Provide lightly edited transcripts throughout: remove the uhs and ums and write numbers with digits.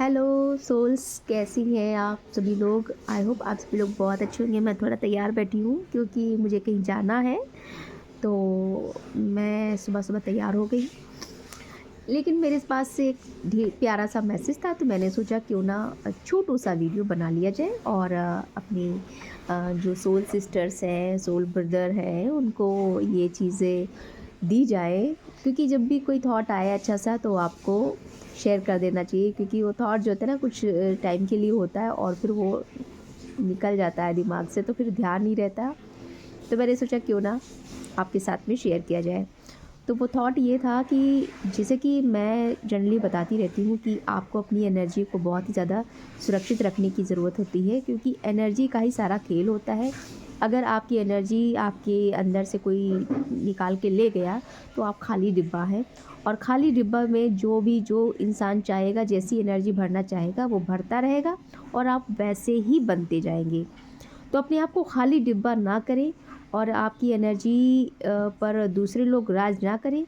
Hello souls, कैसी हैं आप सभी लोग। आई होप आप सभी लोग बहुत अच्छे होंगे। मैं थोड़ा तैयार बैठी हूँ क्योंकि मुझे कहीं जाना है, तो मैं सुबह सुबह तैयार हो गई। लेकिन मेरे पास से एक प्यारा सा मैसेज था, तो मैंने सोचा क्यों ना छोटू सा वीडियो बना लिया जाए और अपनी जो सोल सिस्टर्स हैं, सोल ब्रदर हैं, उनको ये चीज़ें दी जाए। क्योंकि जब भी कोई थॉट आए अच्छा सा, तो आपको शेयर कर देना चाहिए, क्योंकि वो थॉट जो होता है ना, कुछ टाइम के लिए होता है और फिर वो निकल जाता है दिमाग से, तो फिर ध्यान नहीं रहता। तो मैंने सोचा क्यों ना आपके साथ में शेयर किया जाए। तो वो थॉट ये था कि जैसे कि मैं जनरली बताती रहती हूँ कि आपको अपनी एनर्जी को बहुत ही ज़्यादा सुरक्षित रखने की ज़रूरत होती है, क्योंकि एनर्जी का ही सारा खेल होता है। अगर आपकी एनर्जी आपके अंदर से कोई निकाल के ले गया, तो आप खाली डिब्बा हैं। और खाली डिब्बा में जो इंसान चाहेगा, जैसी एनर्जी भरना चाहेगा, वो भरता रहेगा और आप वैसे ही बनते जाएंगे। तो अपने आप को खाली डिब्बा ना करें और आपकी एनर्जी पर दूसरे लोग राज ना करें।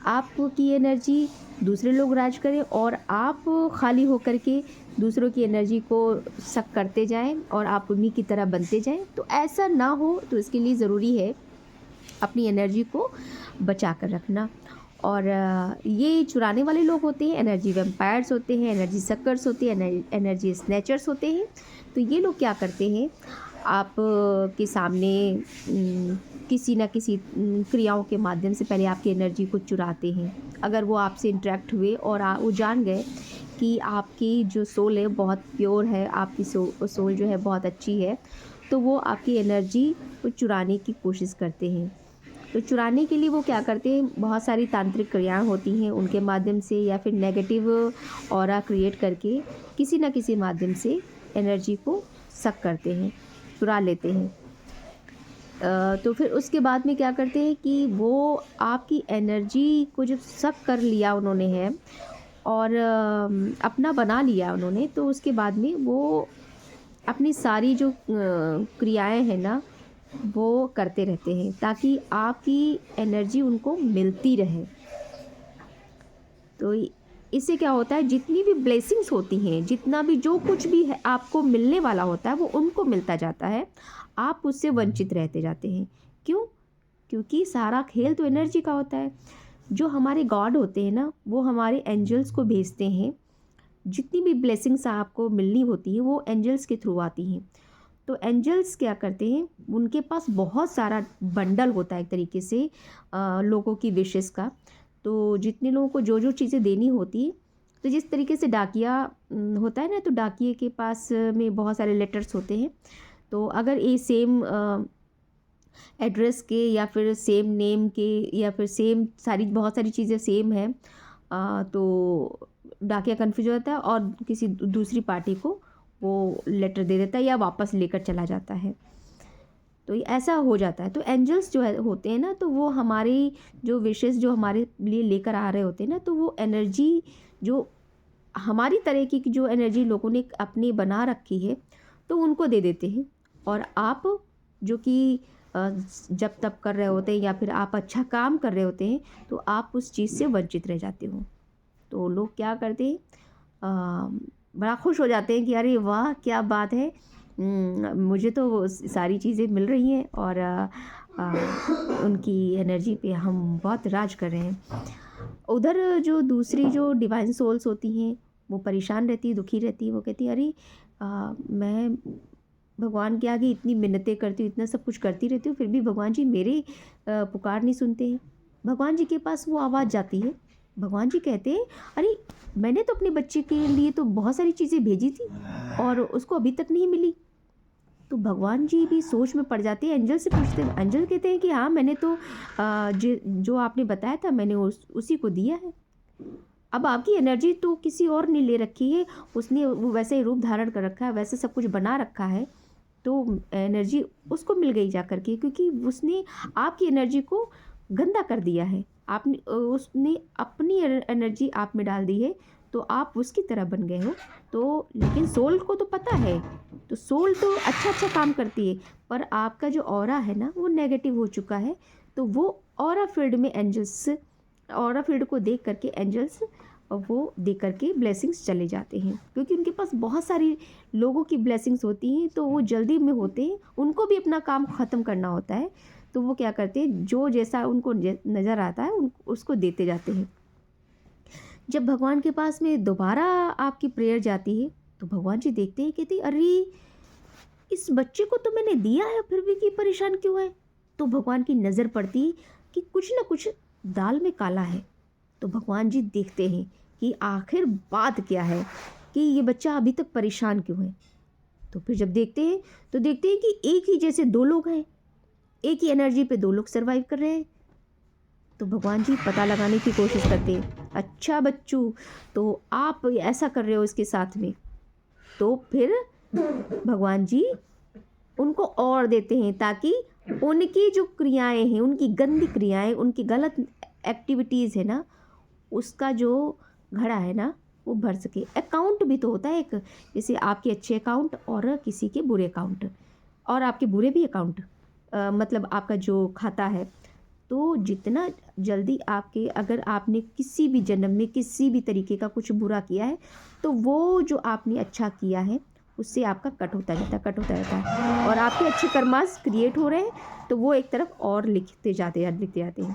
आपकी एनर्जी दूसरे लोग राज करें और आप खाली होकर के दूसरों की एनर्जी को सक करते जाएं और आप उन्हीं की तरह बनते जाएं। तो ऐसा ना हो, तो इसके लिए ज़रूरी है अपनी एनर्जी को बचा कर रखना। और ये चुराने वाले लोग होते हैं, एनर्जी वैम्पायर्स होते हैं, एनर्जी सक्कर्स होते हैं, एनर्जी स्नैचर्स होते हैं। तो ये लोग क्या करते हैं, आप के सामने किसी न किसी क्रियाओं के माध्यम से पहले आपकी एनर्जी को चुराते हैं। अगर वो आपसे इंटरेक्ट हुए और वो जान गए कि आपकी जो सोल है बहुत प्योर है, आपकी सोल जो है बहुत अच्छी है, तो वो आपकी एनर्जी को चुराने की कोशिश करते हैं। तो चुराने के लिए वो क्या करते हैं, बहुत सारी तांत्रिक क्रियाएं होती हैं, उनके माध्यम से या फिर नेगेटिव ऑरा क्रिएट करके किसी न किसी माध्यम से एनर्जी को सक करते हैं, चुरा लेते हैं। तो फिर उसके बाद में क्या करते हैं कि वो आपकी एनर्जी को जब सक कर लिया उन्होंने है और अपना बना लिया उन्होंने, तो उसके बाद में वो अपनी सारी जो क्रियाएं हैं ना, वो करते रहते हैं ताकि आपकी एनर्जी उनको मिलती रहे। तो इससे क्या होता है, जितनी भी ब्लेसिंग्स होती हैं, जितना भी जो कुछ भी है आपको मिलने वाला होता है, वो उनको मिलता जाता है, आप उससे वंचित रहते जाते हैं। क्यों? क्योंकि सारा खेल तो एनर्जी का होता है। जो हमारे गॉड होते हैं ना, वो हमारे एंजल्स को भेजते हैं। जितनी भी ब्लेसिंग्स आपको मिलनी होती है, वो एंजल्स के थ्रू आती हैं। तो एंजल्स क्या करते हैं, उनके पास बहुत सारा बंडल होता है एक तरीके से लोगों की विशेस का। तो जितने लोगों को जो जो चीज़ें देनी होती है, तो जिस तरीके से डाकिया होता है ना, तो डाकिए के पास में बहुत सारे लेटर्स होते हैं। तो अगर ये सेम एड्रेस के या फिर सेम नेम के या फिर सेम सारी बहुत सारी चीज़ें सेम है, तो डाकिया कन्फ्यूज हो जाता है और किसी दूसरी पार्टी को वो लेटर दे देता है या वापस लेकर चला जाता है। तो ये ऐसा हो जाता है। तो एंजल्स जो है होते हैं ना, तो वो हमारी जो विशेस जो हमारे लिए लेकर आ रहे होते हैं ना, तो वो एनर्जी जो हमारी तरह की जो एनर्जी लोगों ने अपनी बना रखी है, तो उनको दे देते हैं। और आप जो कि जब तब कर रहे होते हैं या फिर आप अच्छा काम कर रहे होते हैं, तो आप उस चीज़ से वंचित रह जाते हो। तो लोग क्या करते हैं, बड़ा खुश हो जाते हैं कि अरे वाह क्या बात है, मुझे तो वो सारी चीज़ें मिल रही हैं और उनकी एनर्जी पे हम बहुत राज कर रहे हैं। उधर जो दूसरी जो डिवाइन सोल्स होती हैं, वो परेशान रहती है, दुखी रहती है। वो कहती है अरे मैं भगवान के आगे इतनी मिन्नतें करती हूँ, इतना सब कुछ करती रहती हूँ, फिर भी भगवान जी मेरे पुकार नहीं सुनते हैं। भगवान जी के पास वो आवाज़ जाती है। भगवान जी कहते हैं अरे मैंने तो अपने बच्चे के लिए तो बहुत सारी चीज़ें भेजी थी और उसको अभी तक नहीं मिली। तो भगवान जी भी सोच में पड़ जाते हैं, एंजल से पूछते हैं। एंजल कहते हैं कि हाँ मैंने तो जो आपने बताया था मैंने उसी को दिया है। अब आपकी एनर्जी तो किसी और ने ले रखी है, उसने वो वैसे ही रूप धारण कर रखा है, वैसे सब कुछ बना रखा है, तो एनर्जी उसको मिल गई जा करके, क्योंकि उसने आपकी एनर्जी को गंदा कर दिया है। आपने उसने अपनी एनर्जी आप में डाल दी है, तो आप उसकी तरह बन गए हो। तो लेकिन सोल को तो पता है, तो सोल तो अच्छा अच्छा काम करती है, पर आपका जो ऑरा है ना, वो नेगेटिव हो चुका है। तो वो ऑरा फील्ड में एंजल्स, ऑरा फील्ड को देख करके एंजल्स और वो दे करके ब्लेसिंग्स चले जाते हैं, क्योंकि उनके पास बहुत सारी लोगों की ब्लेसिंग्स होती हैं, तो वो जल्दी में होते हैं, उनको भी अपना काम ख़त्म करना होता है, तो वो क्या करते हैं, जो जैसा उनको नज़र आता है उसको देते जाते हैं। जब भगवान के पास में दोबारा आपकी प्रेयर जाती है, तो भगवान जी देखते हैं, कहते अरे इस बच्चे को तो मैंने दिया है, फिर भी कि परेशान क्यों है। तो भगवान की नज़र पड़ती कि कुछ ना कुछ दाल में काला है। तो भगवान जी देखते हैं कि आखिर बात क्या है, कि ये बच्चा अभी तक परेशान क्यों है। तो फिर जब देखते हैं तो देखते हैं कि एक ही जैसे दो लोग हैं, एक ही एनर्जी पे दो लोग सर्वाइव कर रहे हैं। तो भगवान जी पता लगाने की कोशिश करते हैं, अच्छा बच्चू तो आप ऐसा कर रहे हो इसके साथ में। तो फिर भगवान जी उनको और देते हैं, ताकि उनकी जो क्रियाएं हैं, उनकी गंदी क्रियाएं, उनकी गलत एक्टिविटीज़ है ना, उसका जो घड़ा है ना वो भर सके। अकाउंट भी तो होता है एक, जैसे आपके अच्छे अकाउंट और किसी के बुरे अकाउंट, और आपके बुरे भी अकाउंट, मतलब आपका जो खाता है। तो जितना जल्दी आपके, अगर आपने किसी भी जन्म में किसी भी तरीके का कुछ बुरा किया है, तो वो जो आपने अच्छा किया है उससे आपका कट होता जाता है, कट होता जाता है, और आपके अच्छे कर्मास क्रिएट हो रहे हैं, तो वो एक तरफ और लिखते जाते हैं।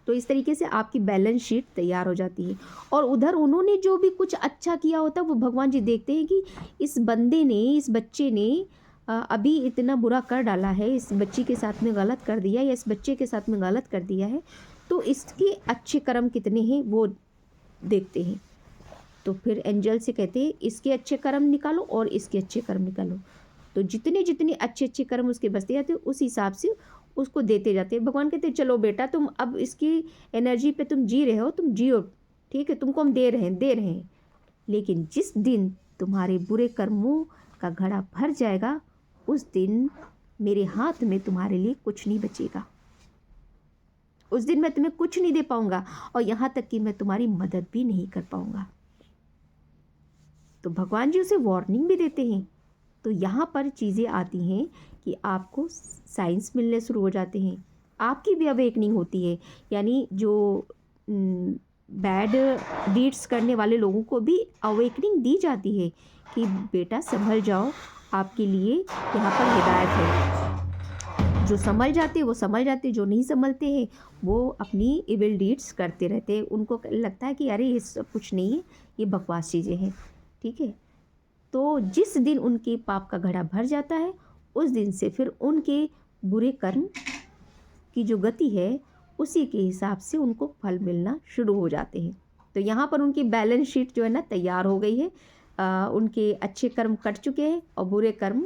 तो इस तरीके से आपकी बैलेंस शीट तैयार हो जाती है। और उधर उन्होंने जो भी कुछ अच्छा किया होता है, वो भगवान जी देखते हैं कि इस बंदे ने, इस बच्चे ने अभी इतना बुरा कर डाला है, इस बच्ची के साथ में गलत कर दिया, या इस बच्चे के साथ में गलत कर दिया है, तो इसके अच्छे कर्म कितने हैं वो देखते हैं। तो फिर एंजल से कहते हैं इसके अच्छे कर्म निकालो और इसके अच्छे कर्म निकालो। तो जितने जितने अच्छे अच्छे कर्म उसके बचते जाते हैं, उस हिसाब से उसको देते जाते हैं। भगवान कहते हैं चलो बेटा, तुम अब इसकी एनर्जी पे तुम जी रहे हो, तुम जियो, ठीक है, तुमको हम दे रहे हैं, लेकिन जिस दिन तुम्हारे बुरे कर्मों का घड़ा भर जाएगा, उस दिन मेरे हाथ में तुम्हारे लिए कुछ नहीं बचेगा। उस दिन मैं तुम्हें कुछ नहीं दे पाऊंगा, और यहाँ तक कि मैं तुम्हारी मदद भी नहीं कर पाऊंगा। तो भगवान जी उसे वार्निंग भी देते हैं। तो यहाँ पर चीज़ें आती हैं कि आपको साइंस मिलने शुरू हो जाते हैं, आपकी भी अवेकनिंग होती है, यानी जो बैड डीड्स करने वाले लोगों को भी अवेकनिंग दी जाती है कि बेटा संभल जाओ, आपके लिए यहाँ पर हिदायत है। जो संभल जाते हैं वो संभल जाते हैं, जो नहीं संभलते हैं वो अपनी इविल डीड्स करते रहते हैं। उनको लगता है कि अरे ये सब कुछ नहीं है, ये बकवास चीज़ें हैं, ठीक है। तो जिस दिन उनके पाप का घड़ा भर जाता है, उस दिन से फिर उनके बुरे कर्म की जो गति है, उसी के हिसाब से उनको फल मिलना शुरू हो जाते हैं। तो यहाँ पर उनकी बैलेंस शीट जो है ना तैयार हो गई है। उनके अच्छे कर्म कट चुके हैं और बुरे कर्म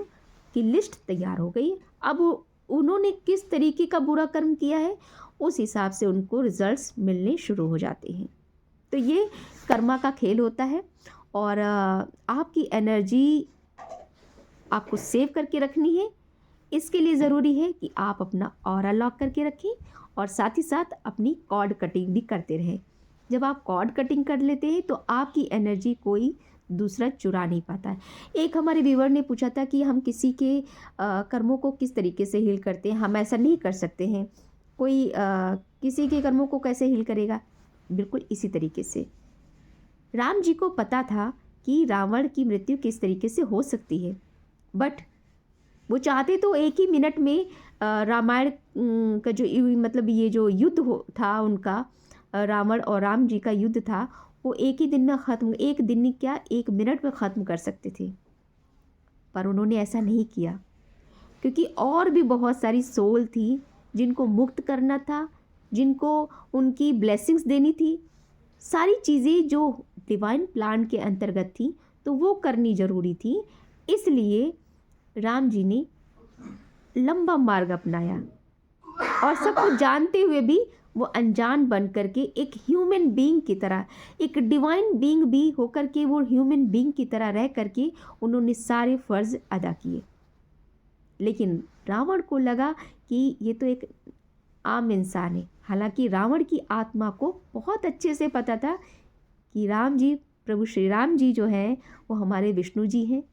की लिस्ट तैयार हो गई है। अब उन्होंने किस तरीके का बुरा कर्म किया है, उस हिसाब से उनको रिजल्ट्स मिलने शुरू हो जाते हैं। तो ये कर्मा का खेल होता है। और आपकी एनर्जी आपको सेव करके रखनी है। इसके लिए ज़रूरी है कि आप अपना ऑरा लॉक करके रखें, और साथ ही साथ अपनी कॉर्ड कटिंग भी करते रहें। जब आप कॉर्ड कटिंग कर लेते हैं, तो आपकी एनर्जी कोई दूसरा चुरा नहीं पाता है। एक हमारे व्यूवर ने पूछा था कि हम किसी के कर्मों को किस तरीके से हील करते हैं। हम ऐसा नहीं कर सकते हैं। कोई किसी के कर्मों को कैसे हील करेगा? बिल्कुल इसी तरीके से। राम जी को पता था कि रावण की मृत्यु किस तरीके से हो सकती है, बट वो चाहते तो एक ही मिनट में रामायण का जो मतलब ये जो युद्ध था उनका, रावण और राम जी का युद्ध था, वो एक ही दिन में ख़त्म, एक दिन में क्या, एक मिनट में ख़त्म कर सकते थे। पर उन्होंने ऐसा नहीं किया, क्योंकि और भी बहुत सारी सोल थी जिनको मुक्त करना था, जिनको उनकी ब्लेसिंग्स देनी थी। सारी चीज़ें जो डिवाइन प्लान के अंतर्गत थी, तो वो करनी ज़रूरी थी। इसलिए राम जी ने लंबा मार्ग अपनाया, और सब कुछ जानते हुए भी वो अनजान बन करके एक ह्यूमन बीइंग की तरह, एक डिवाइन बीइंग भी होकर के वो ह्यूमन बीइंग की तरह रह करके उन्होंने सारे फ़र्ज़ अदा किए। लेकिन रावण को लगा कि ये तो एक आम इंसान है। हालांकि रावण की आत्मा को बहुत अच्छे से पता था कि राम जी, प्रभु श्री राम जी जो हैं, वो हमारे विष्णु जी हैं,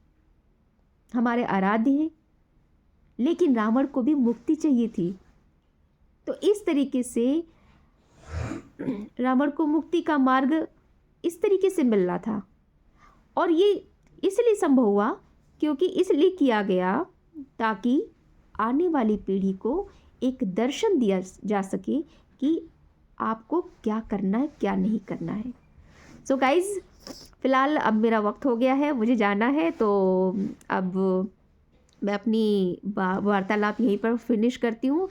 हमारे आराध्य हैं। लेकिन रावण को भी मुक्ति चाहिए थी। तो इस तरीके से रावण को मुक्ति का मार्ग इस तरीके से मिल रहा था। और ये इसलिए संभव हुआ क्योंकि इसलिए किया गया ताकि आने वाली पीढ़ी को एक दर्शन दिया जा सके कि आपको क्या करना है, क्या नहीं करना है। सो गाइज़, फ़िलहाल अब मेरा वक्त हो गया है, मुझे जाना है, तो अब मैं अपनी वार्तालाप यहीं पर फिनिश करती हूँ।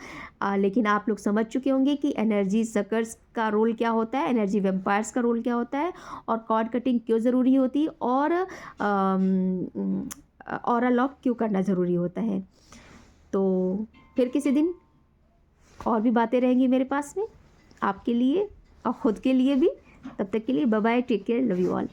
लेकिन आप लोग समझ चुके होंगे कि एनर्जी सकर्स का रोल क्या होता है, एनर्जी वेम्पायर्स का रोल क्या होता है, और कॉर्ड कटिंग क्यों ज़रूरी होती है, और ऑरा लॉक क्यों करना ज़रूरी होता है। तो फिर किसी दिन और भी बातें रहेंगी मेरे पास में आपके लिए और ख़ुद के लिए भी। तब तक के लिए bye bye, take care, love you all.